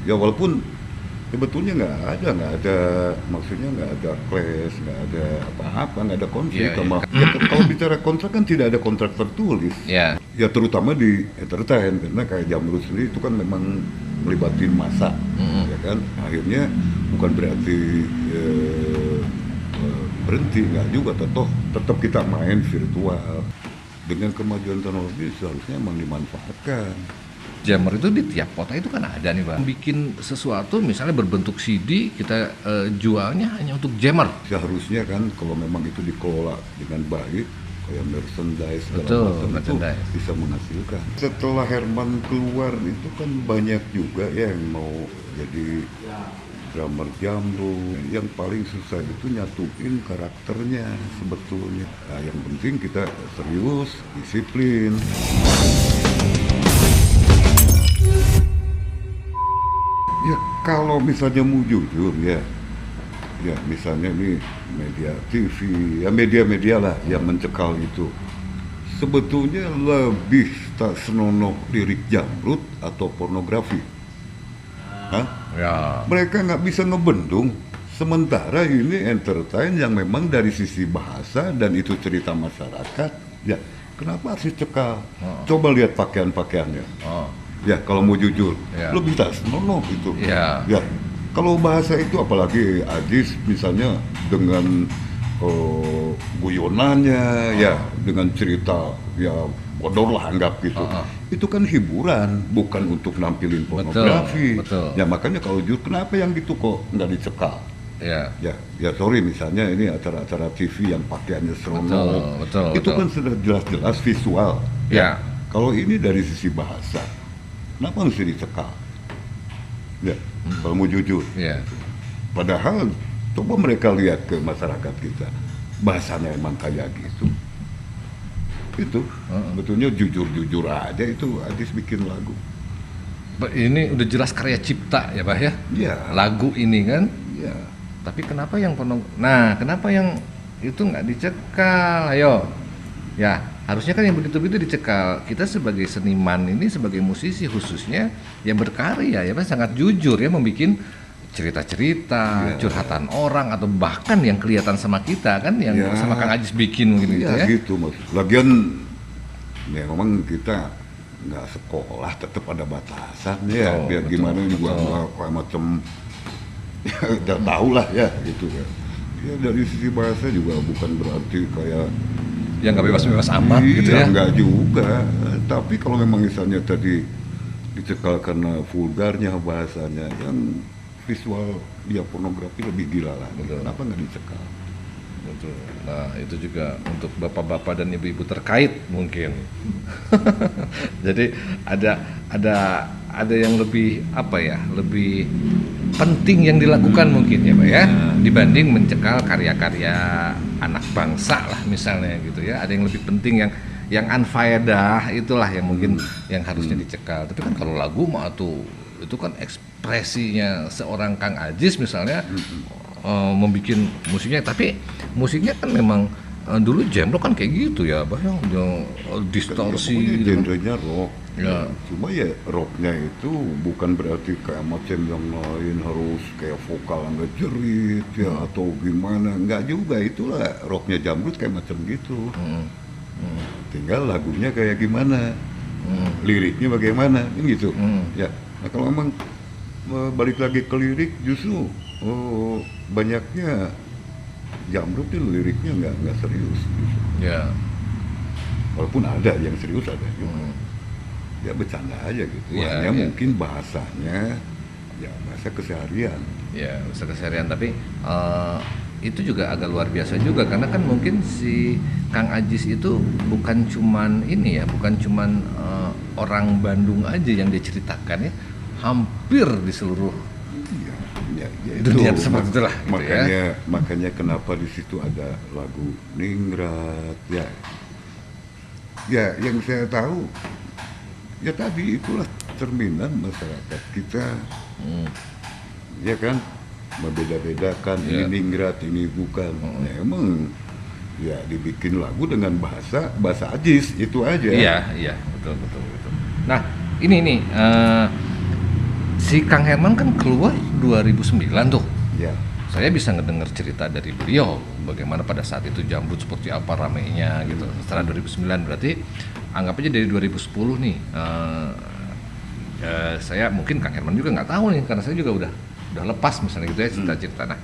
Ya walaupun sebetulnya nggak ada, maksudnya nggak ada clash, nggak ada apa-apa, nggak ada konflik Iya, iya. sama. Ya, kalau bicara kontrak kan tidak ada kontrak tertulis. Ya, Ya terutama di entertain karena kayak Jamrut sendiri itu kan memang melibatin masa, ya kan. Akhirnya bukan berarti eh, berhenti, nggak juga. Tetap kita main virtual. Dengan kemajuan teknologi seharusnya emang dimanfaatkan. jammer itu di tiap kota itu kan ada nih Bang. Bikin sesuatu misalnya berbentuk CD, kita jualnya hanya untuk jammer. Seharusnya kan kalau memang itu dikelola dengan baik, kayak merchandise segala Betul, macam itu merchandise. bisa menghasilkan. Setelah Herman keluar itu kan banyak juga ya yang mau jadi drummer Jamrut. Yang paling susah itu nyatuin karakternya sebetulnya. Nah, yang penting kita serius, disiplin. Ya kalau misalnya mau jujur ya misalnya nih media TV, ya media-media lah yang mencekal itu. Sebetulnya lebih tak senonoh lirik Jamrut atau pornografi. Hah? Ya, Mereka nggak bisa ngebendung. Sementara ini entertain yang memang dari sisi bahasa dan itu cerita masyarakat. Ya, kenapa harus dicekal? Coba lihat pakaian-pakaiannya. oh, Ya, kalau mau jujur, Ya. lebih tak senonoh itu. Ya. Ya, kalau bahasa itu apalagi Ajis misalnya dengan guyonannya, ya dengan cerita ya bodor lah anggap gitu. Itu kan hiburan, bukan untuk nampilin pornografi. betul. Ya makanya kalau jujur, kenapa yang gitu kok nggak dicekal? ya, Ya sorry misalnya ini acara-acara TV yang pakaiannya seronok, Betul, itu betul. kan sudah jelas-jelas visual. Ya. Kalau ini dari sisi bahasa, kenapa mesti dicekal? Ya, kalau mau jujur. ya. Padahal coba mereka lihat ke masyarakat kita, bahasanya emang kayak gitu. Itu betulnya jujur-jujur aja itu Adis bikin lagu. Ini udah jelas karya cipta ya Pak ya. Ya, Lagu ini kan. ya. Tapi kenapa yang kenapa yang itu nggak dicekal? Ayo, ya harusnya kan yang begitu-begitu dicekal. Kita sebagai seniman ini, sebagai musisi khususnya, yang berkarya ya Pak, sangat jujur ya membuat cerita-cerita, Ya. curhatan orang atau bahkan yang kelihatan sama kita kan, yang Ya. sama Kang Ajis bikin mungkin gitu Iya ya. gitu mas. Lagian ya memang kita nggak sekolah tetap ada batasan ya. Betul, Biar betul, gimana juga betul. nggak kayak macam ya udah tahu lah ya gitu kan. Ya dari sisi bahasa juga bukan berarti kayak Yang nggak bebas-bebas amat iya, gitu ya. nggak juga. Tapi kalau memang misalnya tadi dicekal karena vulgarnya bahasanya, yang visual dia pornografi lebih gila lah. Betul. Kenapa nggak dicekal? Betul. Nah, itu juga untuk bapak-bapak dan ibu-ibu terkait mungkin. Jadi ada yang lebih apa ya? Lebih penting yang dilakukan mungkin ya, Pak ya, dibanding mencekal karya-karya anak bangsa lah misalnya gitu ya. Ada yang lebih penting yang unfaedah itulah yang mungkin yang harusnya dicekal. Tapi kan kalau lagu mah tuh itu kan ekspresinya seorang Kang Ajis misalnya membuat musiknya, tapi musiknya kan memang dulu Jamrut kan kayak gitu ya, bah yang distorsi Pokoknya gitu. genrenya rock. Ya. Cuma ya rocknya itu bukan berarti kayak macam yang lain harus kayak vokal nggak jerit ya atau gimana. Nggak juga, itulah rocknya Jamrut kayak macam gitu. Tinggal lagunya kayak gimana, liriknya bagaimana, kan gitu. Ya, nah kalau memang balik lagi ke lirik, justru banyaknya Jamrut itu liriknya nggak serius. Gitu. Ya. Walaupun ada yang serius ada juga. Ya bercanda aja gitu. Ya, Hanya ya. mungkin bahasanya ya bahasa keseharian. Ya, usaha keseharian, tapi itu juga agak luar biasa juga karena kan mungkin si Kang Ajis itu bukan cuman ini ya, bukan cuman orang Bandung aja yang dia ceritakan ya, hampir di seluruh Iya, ya dunia seperti itulah gitu makanya kenapa di situ ada lagu Ningrat ya. Ya, yang saya tahu ya tadi itulah cerminan masyarakat kita. Ya kan, membeda-bedakan ini Ya. Ningrat ini bukan. Ya, emang ya dibikin lagu dengan bahasa Ajis itu aja. Iya, betul. Nah, ini nih si Kang Herman kan keluar 2009 tuh. Ya, Saya bisa ngedenger cerita dari beliau bagaimana pada saat itu Jamrud seperti apa ramainya gitu. Setelah 2009 berarti anggap aja dari 2010 nih. Saya mungkin Kang Herman juga nggak tahu nih karena saya juga udah lepas misalnya gitu ya cerita-cerita. Nah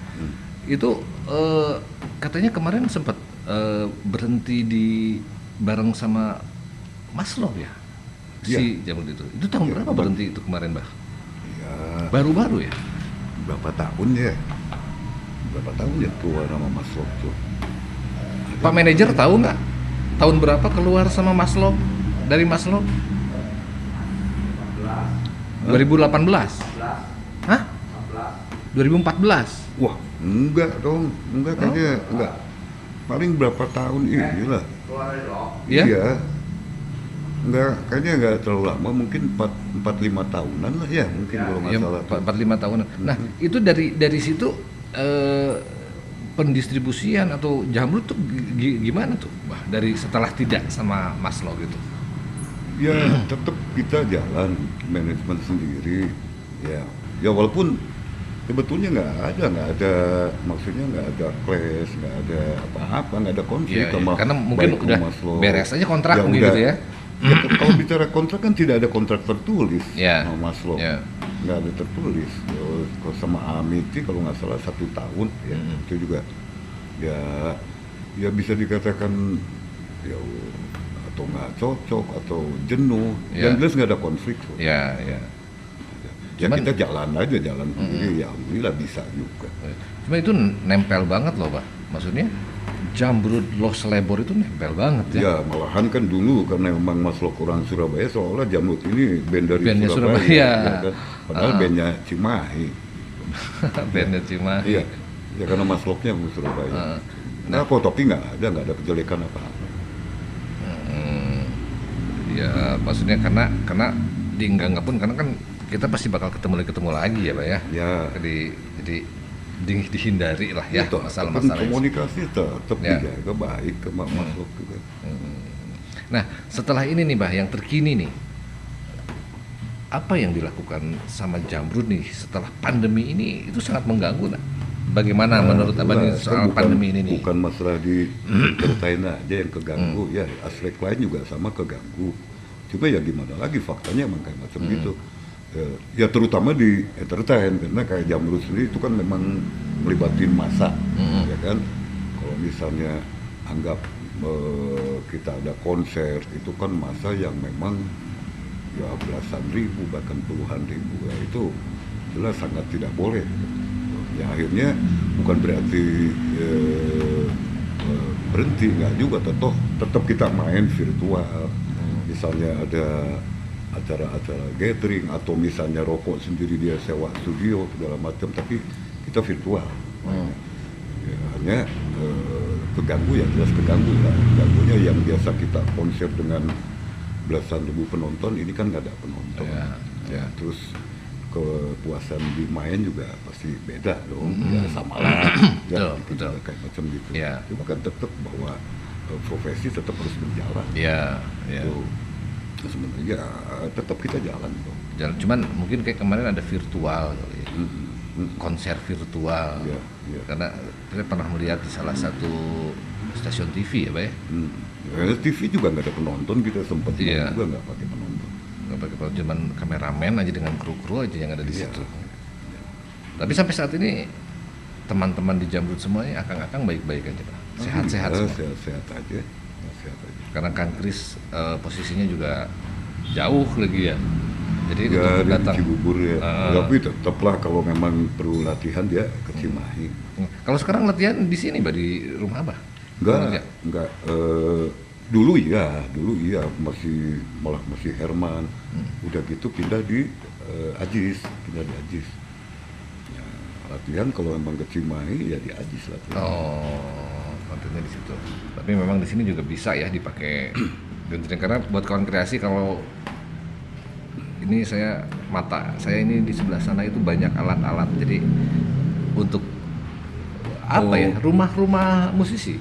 itu katanya kemarin sempat berhenti di bareng sama Mas Lov ya si Jamrud itu. Itu tahun berapa berhenti itu kemarin, Bah? ya Baru-baru ya? berapa tahun ya? Berapa tahun ya keluar sama Mas Lop tuh? Pak manajer tahu nggak tahun berapa keluar sama Mas Lop dari Mas Lop? 2018. Hah? 2014. Wah, enggak dong, enggak kayaknya enggak. Paling berapa tahun inilah. Ya? Iya. Enggak, kayaknya enggak terlalu lama, mungkin 4-5 tahunan lah ya, mungkin kalau nggak Ya, salah. 4-5 tahunan. Nah, itu dari situ pendistribusian atau Jamrud tuh gimana tuh, Bah? Dari setelah tidak sama Mas Lo gitu. Ya, tetap kita jalan manajemen sendiri. Ya, ya walaupun sebetulnya nggak ada, maksudnya nggak ada clash, nggak ada apa-apa, nggak ada konflik Iya, sama karena mungkin baik udah sama Mas Lo. beres aja kontrak Ya, mungkin udah. gitu ya. Ya, kalau bicara kontrak kan tidak ada kontrak tertulis Ya. sama Mas Lo. Ya. Nggak ada tertulis. Kalau sama Amiti kalau nggak salah 1 tahun ya, itu juga ya bisa dikatakan ya atau nggak cocok atau jenuh. Ya. Yang jelas nggak ada konflik. Loh. Ya. Ya Cuman- kita jalan aja sendiri, ya alhamdulillah bisa juga. Cuma itu nempel banget loh, Pak. Maksudnya Jamrud Los Lebor itu nempel banget ya. Ya malahan kan dulu karena memang Mas Lo kurang Surabaya, seolah Jamrud ini band dari Bandnya Surabaya. Surabaya. Ya kan? Padahal bandnya Cimahi. Bandnya Cimahi. Iya, ya karena Mas Loknya dari Surabaya. Nah, tapi nggak ada kejelekan apa-apa. Ya, maksudnya karena di enggak pun karena kan kita pasti bakal ketemu lagi ya, Pak ya. Ya. Jadi dihindari lah ya Itu, masalah-masalah. komunikasi tetap Ya. dijaga baik ke Mas Lok juga. Nah, setelah ini nih, Bah, yang terkini nih. Apa yang dilakukan sama Jamrud nih setelah pandemi ini itu sangat mengganggu, nah? Bagaimana menurut Abang nih Jelas, soal kan pandemi ini nih? bukan masalah di ceritain aja yang keganggu, ya aspek lain juga sama keganggu. Cuma ya gimana lagi faktanya emang kayak macam gitu. Ya terutama di entertain karena kayak Jamrud sendiri itu kan memang melibatin massa, ya kan. Kalau misalnya anggap kita ada konser itu kan massa yang memang ya belasan ribu bahkan puluhan ribu, ya itu jelas sangat tidak boleh. Ya akhirnya bukan berarti berhenti, nggak juga, tetap kita main virtual. Misalnya ada acara-acara gathering atau misalnya rokok sendiri dia sewa studio segala macam, tapi kita virtual. Ya, hanya keganggu ya jelas keganggu ya. Keganggunya yang biasa kita konser dengan belasan ribu penonton, ini kan nggak ada penonton. Ya. Terus kepuasan di main juga pasti beda dong. Ya sama lah. Ya, Betul. juga kayak macam gitu. Ya. Cuma kan tetap bahwa profesi tetap harus berjalan. Ya. Tuh. Nah, sebenarnya ya, tetap kita jalan dong. Cuman mungkin kayak kemarin ada virtual kali ya. Konser virtual. Ya. Karena saya pernah melihat di salah satu stasiun TV ya, Pak ya. TV juga nggak ada penonton, kita sempat Iya. juga nggak pakai penonton. Nggak pakai penonton, cuman kameramen aja dengan kru-kru aja yang ada di Iya. situ. Tapi sampai saat ini teman-teman di Jamrud semuanya akang-akang baik-baik aja, Pak. Sehat-sehat Ya, semua. sehat-sehat aja. Sehat aja. Karena Kang Kris posisinya juga jauh lagi ya. Jadi Ya, untuk dia datang. di Cibubur ya. Tapi tetaplah kalau memang perlu latihan dia ke Cimahi. Kalau sekarang latihan di sini, Pak, di rumah Abah? Enggak. Dulu iya masih Herman. Udah gitu pindah di Ajis. Ya, latihan kalau memang ke Cimahi ya di Ajis latihan. Oh, kontennya di situ. Tapi memang di sini juga bisa ya dipakai gunting, karena buat kawan kreasi kalau ini saya ini di sebelah sana itu banyak alat-alat, jadi untuk apa ya, rumah-rumah musisi.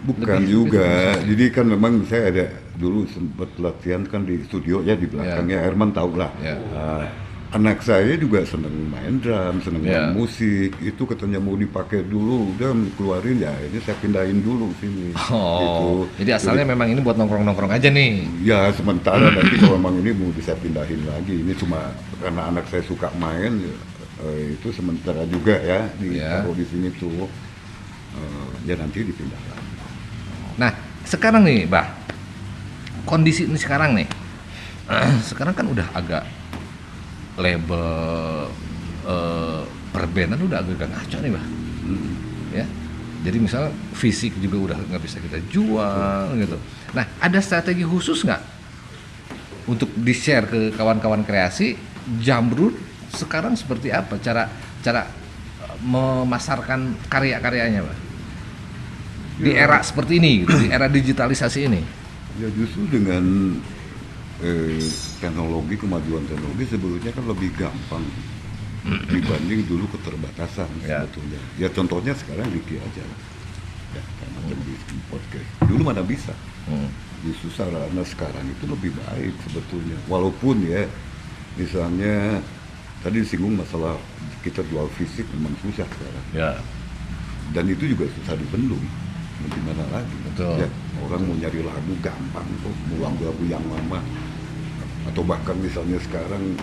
Bukan Lebih juga. musisi. Jadi kan memang saya ada dulu sempat latihan kan di studio ya di belakangnya. Herman tahu lah. Ya. Nah, Anak saya juga seneng main drum, seneng Ya. main musik. Itu katanya mau dipakai dulu, udah keluarin ya. Ini saya pindahin dulu sini. Gitu. Oh, jadi asalnya memang ini buat nongkrong-nongkrong aja nih. Ya sementara nanti kalau memang ini mau bisa pindahin lagi. Ini cuma karena anak saya suka main, ya, itu sementara juga ya Ya. ditaruh di sini tuh. Ya nanti dipindah lagi. Nah, sekarang nih, Bah, kondisi ini sekarang nih, sekarang kan udah agak label perbenan udah agak ngaco nih, Bah. Ya, jadi misal fisik juga udah nggak bisa kita jual gitu. Nah, ada strategi khusus nggak untuk di-share ke kawan-kawan kreasi Jamrud sekarang seperti apa cara cara memasarkan karya-karyanya, Pak? Di Ya. era seperti ini, gitu, di era digitalisasi ini. Ya justru dengan teknologi, kemajuan teknologi sebetulnya kan lebih gampang dibanding dulu keterbatasan Ya. sebetulnya. Ya contohnya sekarang Ricky aja. Ya, karena di podcast. Dulu mana bisa. Hmm. Justru sarana sekarang itu lebih baik sebetulnya. Walaupun ya, misalnya tadi disinggung masalah kita jual fisik memang susah sekarang. Ya, Dan itu juga susah dibendung. Mau gimana lagi? Betul. Ya, orang mau nyari lagu gampang kok, ngulang lagu yang lama. Atau bahkan misalnya sekarang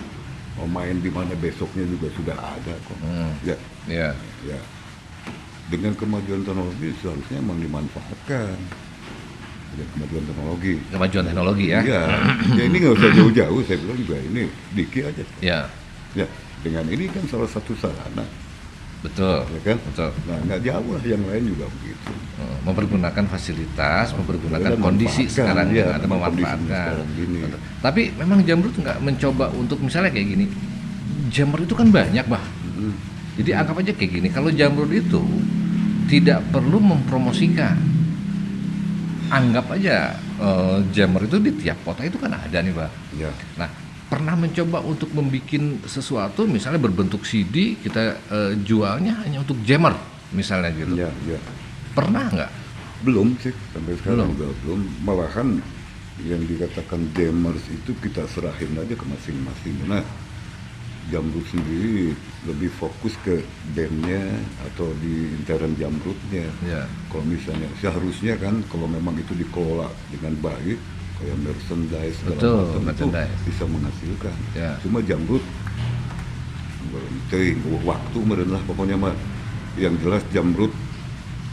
mau main di mana besoknya juga sudah ada kok. Ya, ya, ya. Dengan kemajuan teknologi seharusnya memang dimanfaatkan. Dengan kemajuan teknologi. kemajuan teknologi ya. Iya, ya ini nggak usah jauh-jauh, saya bilang juga ini Diki aja. Ya, Ya, dengan ini kan salah satu sarana, betul. ya kan? Betul. Nah, nggak jauh lah yang lain juga begitu. Mempergunakan fasilitas, mempergunakan Dan kondisi manfaatkan, sekarang ya, yang ada, dengan kondisi memanfaatkan. sekarang gini. Betul. Tapi memang Jamrud nggak mencoba untuk misalnya kayak gini. Jamrud itu kan banyak, Bah. Mm. Jadi anggap aja kayak gini, kalau Jamrud itu tidak perlu mempromosikan. Anggap aja Jamrud itu di tiap kota itu kan ada nih, Bah. Ya, Nah, pernah mencoba untuk membuat sesuatu misalnya berbentuk CD kita jualnya hanya untuk jammer misalnya gitu. ya, ya. Pernah nggak? Belum sih, sampai sekarang Belum. juga belum. Malahan yang dikatakan gamers itu kita serahin aja ke masing-masing. Nah, Jamrud sendiri lebih fokus ke bandnya atau di intern Jamrudnya. Ya. Kalau misalnya seharusnya kan kalau memang itu dikelola dengan baik kayak merchandise segala Betul, macam itu merchandise. bisa menghasilkan. Ya. Cuma Jamrud teuing waktu meureun lah pokoknya mah yang jelas Jamrud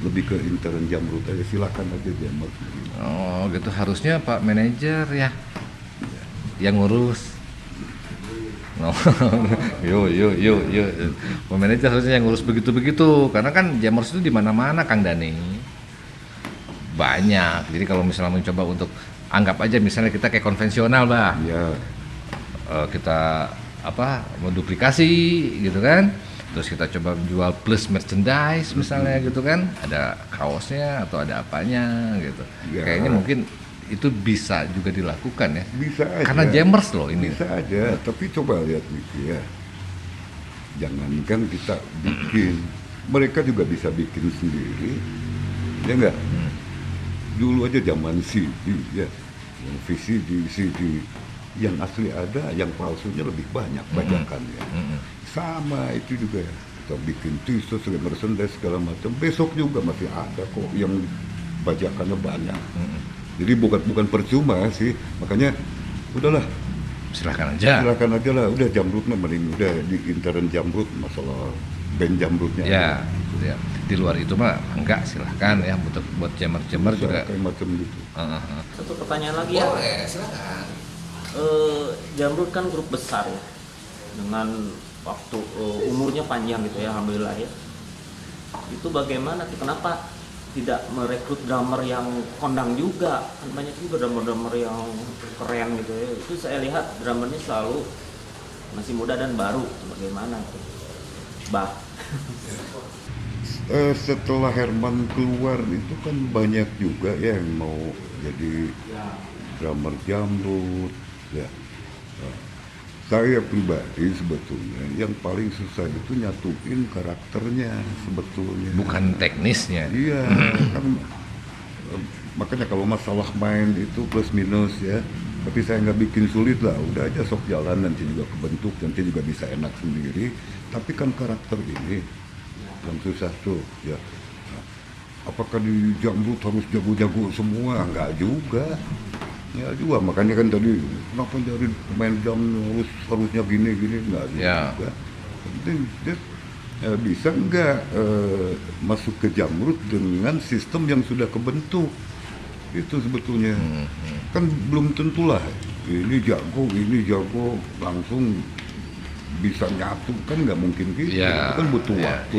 lebih ke intern Jamrud aja, silakan aja Jamrud. Oh, gitu harusnya Pak manajer ya yang ngurus. No. Yo. Pak manajer harusnya yang ngurus begitu-begitu karena kan jammers itu di mana-mana Kang Dani. Banyak. Jadi kalau misalnya mencoba untuk anggap aja misalnya kita kayak konvensional, Bah. Ya, Kita menduplikasi gitu kan, terus kita coba jual plus merchandise misalnya gitu kan, ada kaosnya atau ada apanya gitu. Ya. Kayaknya mungkin itu bisa juga dilakukan ya, bisa aja. karena jammers loh ini. Bisa aja, tapi coba lihat Niki ya. Jangankan kita bikin, mereka juga bisa bikin sendiri. Ya enggak? Dulu aja zaman CD ya, yang VCD, CD, yang asli ada, yang palsunya lebih banyak bajakannya. Sama itu juga ya. Kita bikin t-shirt, merchandise segala macam. Besok juga masih ada kok yang bajakannya banyak. Jadi bukan percuma sih, makanya udahlah, Silahkan aja. silakan aja lah. Udah Jamrud mah mending udah di intern Jamrud masalah band Jamrudnya. Ya, gitu ya. Di luar itu mah enggak, silahkan ya buat jammer-jammer juga. kayak macam gitu. Satu pertanyaan lagi ya. Boleh, silakan. Jamrud kan grup besar ya, dengan waktu umurnya panjang gitu ya, alhamdulillah ya. Itu bagaimana? Kenapa tidak merekrut drummer yang kondang juga? Kan banyak juga drummer-drummer yang keren gitu ya. Itu saya lihat drummernya selalu masih muda dan baru. Bagaimana? Bah. Setelah Herman keluar itu kan banyak juga ya yang mau jadi drummer Jamrud ya. Saya pribadi sebetulnya yang paling susah itu nyatuin karakternya sebetulnya. Bukan teknisnya. Iya, kan makanya kalau masalah main itu plus minus ya, Tapi saya nggak bikin sulit lah, udah aja sok jalan, nanti juga kebentuk, nanti juga bisa enak sendiri. Tapi kan karakter ini yang susah tuh ya. Nah, apakah di jamrut harus jago-jago semua? Nggak juga. Ya juga, makanya kan tadi kenapa dari pemain jam harusnya gini-gini, nggak juga. Yang penting dia bisa nggak masuk ke jamrut dengan sistem yang sudah kebentuk. Itu sebetulnya kan belum tentulah ini jago langsung bisa nyatu, kan nggak mungkin gitu. Itu kan butuh waktu.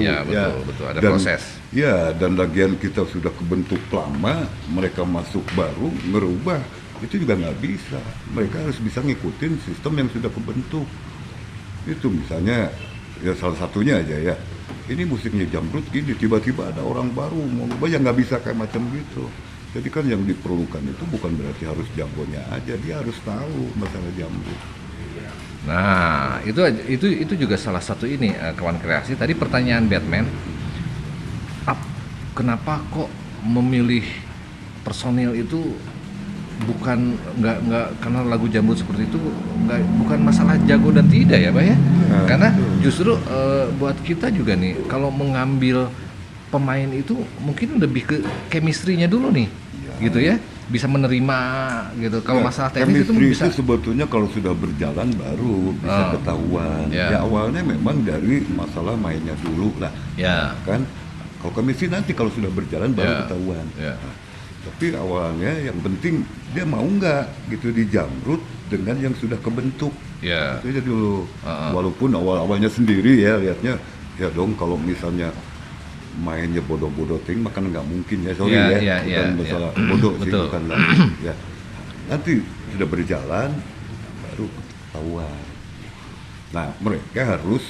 Betul, ada proses. Ya, dan lagian kita sudah kebentuk lama, mereka masuk baru merubah, itu juga nggak bisa. Mereka harus bisa ngikutin sistem yang sudah kebentuk. Itu misalnya ya salah satunya aja ya, ini musiknya jamrut gini, tiba-tiba ada orang baru mau ubah, ya nggak bisa kayak macam gitu. Jadi kan yang diperlukan itu bukan berarti harus jagonya aja, dia harus tahu masalah jamrut. Nah, itu juga salah satu ini kawan kreasi. Tadi pertanyaan Batman, kenapa kok memilih personil itu bukan nggak karena lagu jamrut seperti itu, bukan masalah jago dan tidak ya, Pak ya? Karena justru buat kita juga nih, kalau mengambil pemain itu mungkin lebih ke chemistry-nya dulu nih, gitu ya, bisa menerima gitu. Kalau masalah teknis itu bisa. Itu sebetulnya kalau sudah berjalan baru bisa ketahuan. Ya awalnya memang dari masalah mainnya dulu lah, kan. Kalau chemistry nanti kalau sudah berjalan baru ketahuan. Nah, tapi awalnya yang penting dia mau nggak gitu di jamrut dengan yang sudah kebentuk. Itu aja dulu. Walaupun awal-awalnya sendiri ya lihatnya, ya dong kalau misalnya mainnya bodoh-bodoh ting makan nggak mungkin ya, sorry bukan masalah bodoh sih, bukan lah ya. Nanti sudah berjalan baru ketahuan. Nah mereka harus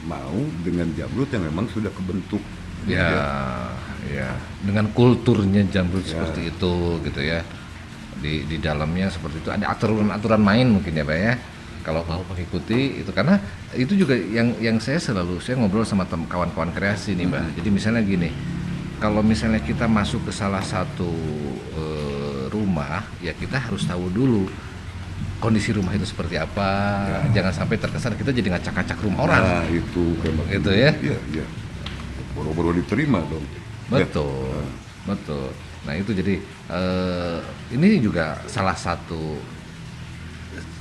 mau dengan jamrut yang memang sudah kebentuk. Dengan kulturnya jamrut seperti itu gitu ya. Di dalamnya seperti itu ada aturan-aturan main mungkin ya Pak ya. Kalau mengikuti itu, karena itu juga yang saya ngobrol sama kawan-kawan kreasi nih Mbak. Jadi misalnya gini, kalau misalnya kita masuk ke salah satu rumah, ya kita harus tahu dulu kondisi rumah itu seperti apa. Jangan sampai terkesan kita jadi ngacak-ngacak rumah orang. Nah itu gitu ya. Iya. Boro-boro diterima dong. Betul. Nah itu jadi ini juga salah satu,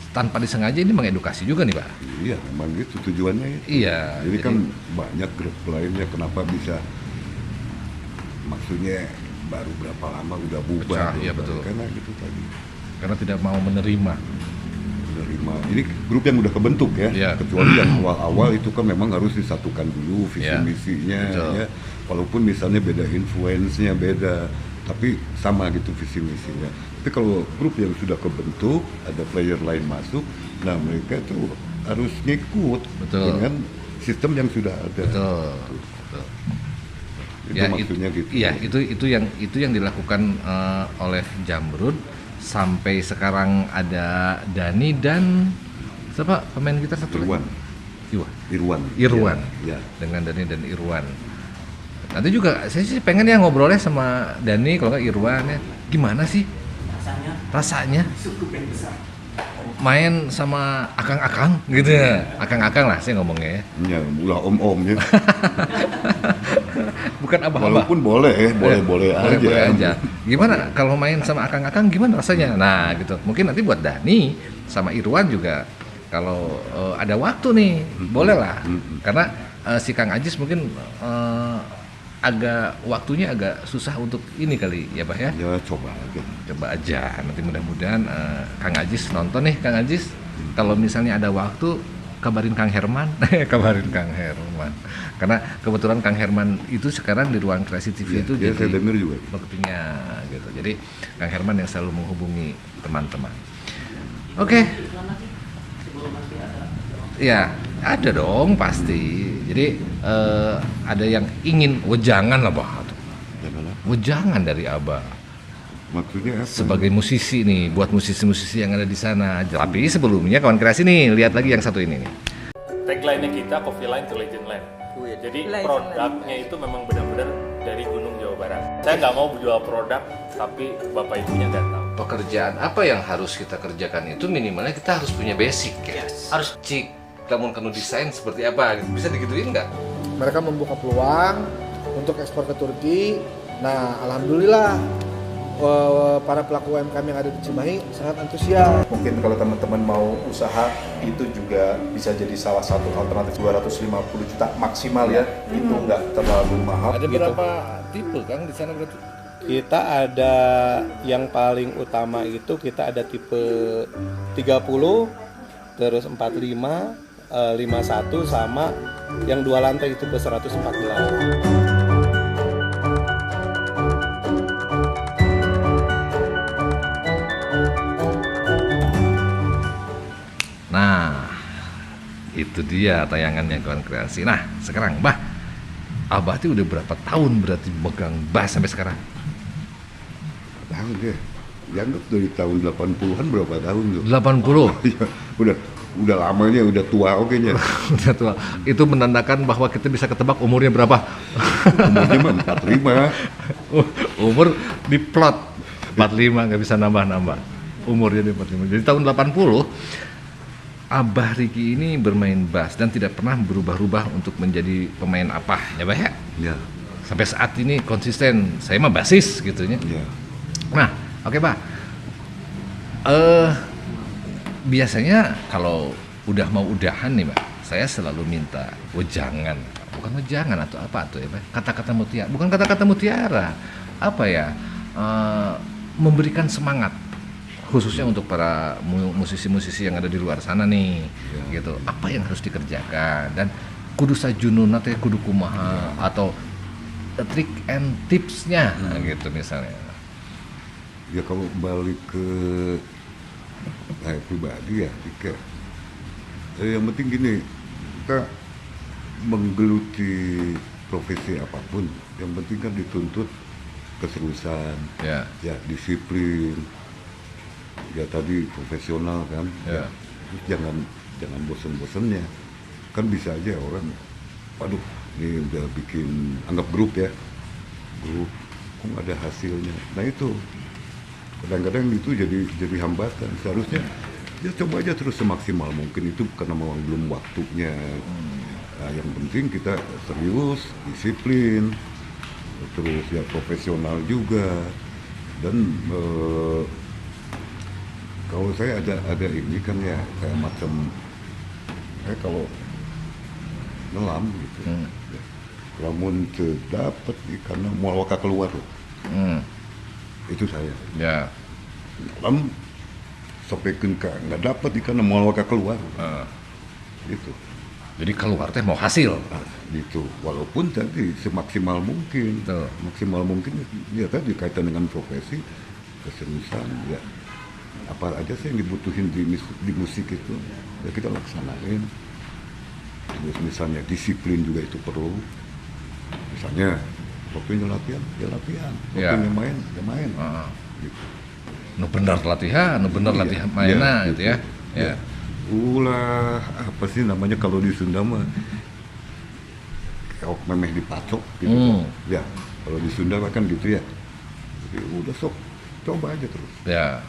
tanpa disengaja ini mengedukasi juga nih Pak. Iya, memang gitu tujuannya itu. Iya. Jadi kan banyak grup lainnya kenapa bisa, maksudnya baru berapa lama udah bubar. Iya betul. Karena gitu tadi. Karena tidak mau menerima. Ini grup yang udah kebentuk ya. Kecuali yang awal-awal itu kan memang harus disatukan dulu visi misinya ya. Walaupun misalnya beda influence-nya beda, tapi sama gitu visi misinya. Tapi kalau grup yang sudah kebentuk, ada player lain masuk, nah mereka tuh harus ngikut dengan sistem yang sudah ada. Betul. Itu maksudnya gitu. Iya, itu yang dilakukan oleh Jamrut sampai sekarang. Ada Dani dan siapa pemain gitar satu lagi? Irwan. Ya. Dengan Dani dan Irwan. Nanti juga saya sih pengen ya ngobrolnya sama Dani, kalau nggak Irwan ya. Gimana sih rasanya main sama akang-akang gitu ya. Akang-akang lah saya ngomongnya ya. Ya, ulah om-om ya. Bukan abah-abah. Walaupun boleh aja. Gimana kalau main sama akang-akang, gimana rasanya? Nah gitu. Mungkin nanti buat Dani sama Irwan juga kalau ada waktu nih, boleh lah. Karena si Kang Ajis mungkin waktunya agak susah untuk ini kali ya Pak ya. Ya coba aja. Nanti mudah-mudahan Kang Ajis nonton nih. Kang Ajis kalau misalnya ada waktu kabarin Kang Herman. Karena kebetulan Kang Herman itu sekarang di Ruang Kreasi TV itu jadi saya dengar juga marketingnya gitu. Jadi Kang Herman yang selalu menghubungi teman-teman. Oke. Ya, ada dong pasti. Jadi ada yang ingin wejangan lah Pak. Wejangan dari Abah. Maksudnya apa? Sebagai musisi nih, buat musisi-musisi yang ada di sana. Tapi sebelumnya kawan kreasi nih, lihat lagi yang satu ini nih. Tagline-nya kita Coffee Line to Legend Land. Jadi produknya itu memang benar-benar dari Gunung Jawa Barat. Saya nggak mau jual produk, tapi bapak ibunya nggak tahu. pekerjaan apa yang harus kita kerjakan itu minimalnya kita harus punya basic ya. Harus cik, namun kanu desain seperti apa gitu. Bisa digituin nggak? Mereka membuka peluang untuk ekspor ke Turki. Nah, alhamdulillah para pelaku UMKM yang ada di Cimahi sangat antusias. Mungkin kalau teman-teman mau usaha itu juga bisa jadi salah satu alternatif. 250 juta maksimal ya, itu nggak terlalu mahal. Ada berapa tipe Kang di sana berarti? Kita ada yang paling utama itu kita ada tipe 30, terus 45, 51 sama yang 2 lantai tipe 114. Nah, itu dia tayangannya Kawan Kreasi. Nah, sekarang Mbah, Abah tuh udah berapa tahun berarti megang bass sampai sekarang? Tahun deh. Dianggap dari tahun 80-an berapa tahun tuh? 80. Iya, udah lamanya, udah tua nya. Udah tua. Itu menandakan bahwa kita bisa ketebak umurnya berapa? Umurnya mah 45. Umur diplot 45, nggak bisa nambah-nambah. Umurnya di 45. Jadi tahun 80 Abah Riki ini bermain bass dan tidak pernah berubah-ubah untuk menjadi pemain apa, ya Bah ya? Ya. Sampai saat ini konsisten, saya mah basis gitu ya. Ya. Nah, oke Bah. Biasanya kalau udah mau udahan nih Bah, saya selalu minta wejangan, bukan wejangan atau apa tuh ya Bah? Kata-kata mutiara, bukan kata-kata mutiara, apa ya? Memberikan semangat. Khususnya untuk para musisi-musisi yang ada di luar sana nih, gitu. Apa yang harus dikerjakan dan kudu sajununa teh kudu kumaha atau trik and tipsnya gitu misalnya. Ya kalau balik ke saya pribadi ya, Dika. Yang penting gini, kita menggeluti profesi apapun, yang penting kan dituntut keseriusan, ya disiplin. Ya tadi profesional kan, ya. Terus jangan bosen-bosennya, kan bisa aja orang, waduh ini udah bikin anggap grup ya, grup kok nggak ada hasilnya. Nah itu kadang-kadang itu jadi hambatan. Seharusnya ya coba aja terus semaksimal mungkin, itu karena memang belum waktunya. Nah, yang penting kita serius, disiplin, terus ya profesional juga dan kalau saya ada ini kan ya kayak macam kalau nyelam gitu. Ya. Lamun dapat karena mau waka keluar. Itu saya. Ya. Nyelam sampai nggak dapat karena mau waka keluar. Gitu. Jadi keluar teh mau hasil. Nah, gitu. Walaupun tadi semaksimal mungkin. Betul. Maksimal mungkin ya tadi kaitan dengan profesi, keseriusan ya. Apa aja sih yang dibutuhin di musik itu ya kita laksanain. Terus misalnya disiplin juga itu perlu. Misalnya waktunya latihan ya latihan, waktunya main ya main. Gitu. Nu bener latihan, nu bener latihan mainnya gitu ya. Ya. Ulah apa sih namanya kalau di Sunda mah kayak memeh dipacok gitu kan. Ya kalau di Sunda kan gitu ya. Jadi udah sok coba aja terus. Ya.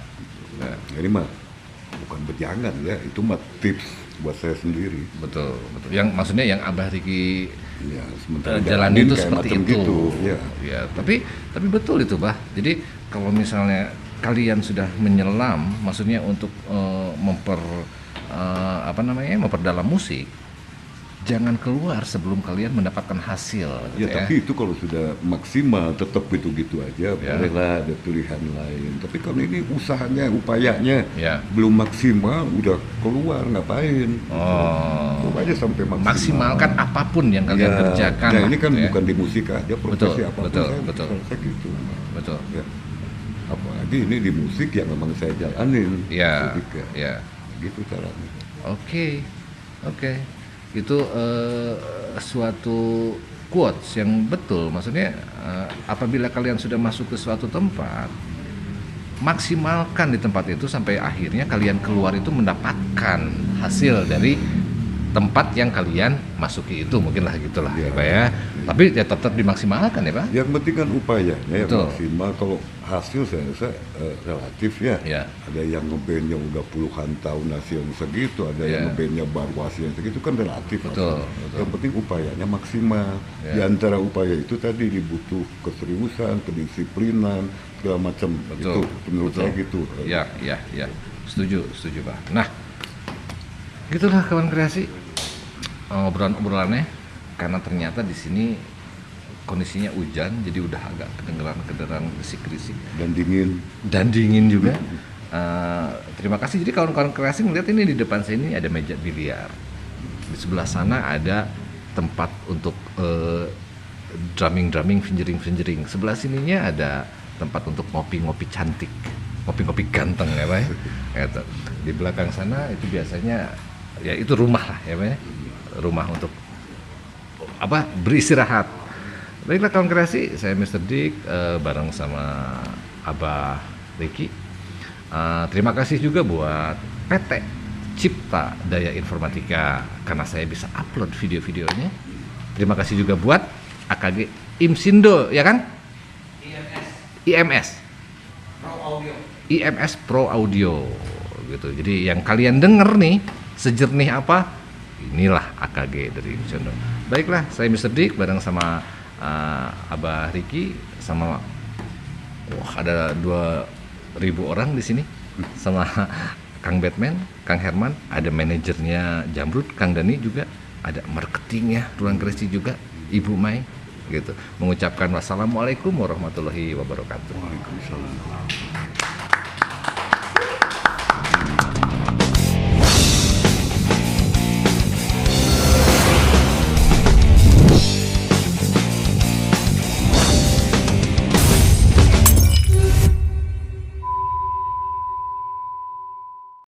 Nah, ini mah bukan berjangan ya, itu mah tips buat saya sendiri. Betul. Yang maksudnya yang Abah Riki ya, sementara jalan itu seperti itu. Gitu, ya. Ya, tapi betul itu, Bah. Jadi kalau misalnya kalian sudah menyelam, maksudnya untuk memperdalam musik, jangan keluar sebelum kalian mendapatkan hasil. Ya, tapi itu kalau sudah maksimal tetap gitu-gitu aja, bolehlah ada pilihan lain. Tapi kalau ini usahanya, upayanya belum maksimal, udah keluar ngapain? Coba aja sampai maksimal. Maksimalkan apapun yang kalian kerjakan. Nah, ini kan bukan di musik aja, profesi apapun betul. Saya gitu. Betul. Ya. Apalagi ini di musik yang memang saya jalanin. Ya. Gitu caranya. Oke. Itu suatu quotes yang betul, maksudnya apabila kalian sudah masuk ke suatu tempat, maksimalkan di tempat itu sampai akhirnya kalian keluar itu mendapatkan hasil dari tempat yang kalian masuki itu mungkin lah gitulah Iya. ya Pak ya. Tapi ya tetap dimaksimalkan ya Pak. Yang penting kan upayanya yang Betul. maksimal. Kalau hasil saya rasa relatif ya. Ya. Ada yang ngebandnya udah puluhan tahun hasilnya segitu, ada Ya. yang ngebandnya baru hasilnya segitu kan relatif. Betul, hasilnya. betul. Yang penting upayanya maksimal. Ya. Di antara upaya itu tadi dibutuh keseriusan, kedisiplinan, segala macam. Betul. Itu menurut Betul. saya gitu. Ya. Setuju Pak. Nah, gitulah kawan kreasi obrolan-obrolannya, karena ternyata di sini kondisinya hujan, jadi udah agak kedengeran risik-risik Dan dingin juga. Terima kasih. Jadi kawan-kawan kreasi melihat ini di depan saya ini ada meja biliar. Di sebelah sana ada tempat untuk drumming, fingering. Sebelah sininya ada tempat untuk ngopi-ngopi cantik, ngopi-ngopi ganteng ya Pak ya. Gitu. Di belakang sana itu biasanya ya itu rumah lah ya Pak ya. Rumah untuk beristirahat. Baiklah kawan kreasi, saya Mr. Dick bareng sama Abah Ricky. Terima kasih juga buat PT Cipta Daya Informatika karena saya bisa upload video-videonya. Terima kasih juga buat AKG Imsindo ya kan? IMS Pro Audio gitu. Jadi yang kalian denger nih sejernih apa? Inilah AKG dari Imsindo. Baiklah, saya Mr. Dick bareng sama Abah Ricky sama ada 2.000 orang di sini sama Kang Batman, Kang Herman, ada manajernya Jamrud, Kang Dani juga, ada marketingnya Ruang Kreasi juga, Ibu Mai gitu. Mengucapkan wassalamualaikum warahmatullahi wabarakatuh. Waalaikumsalam.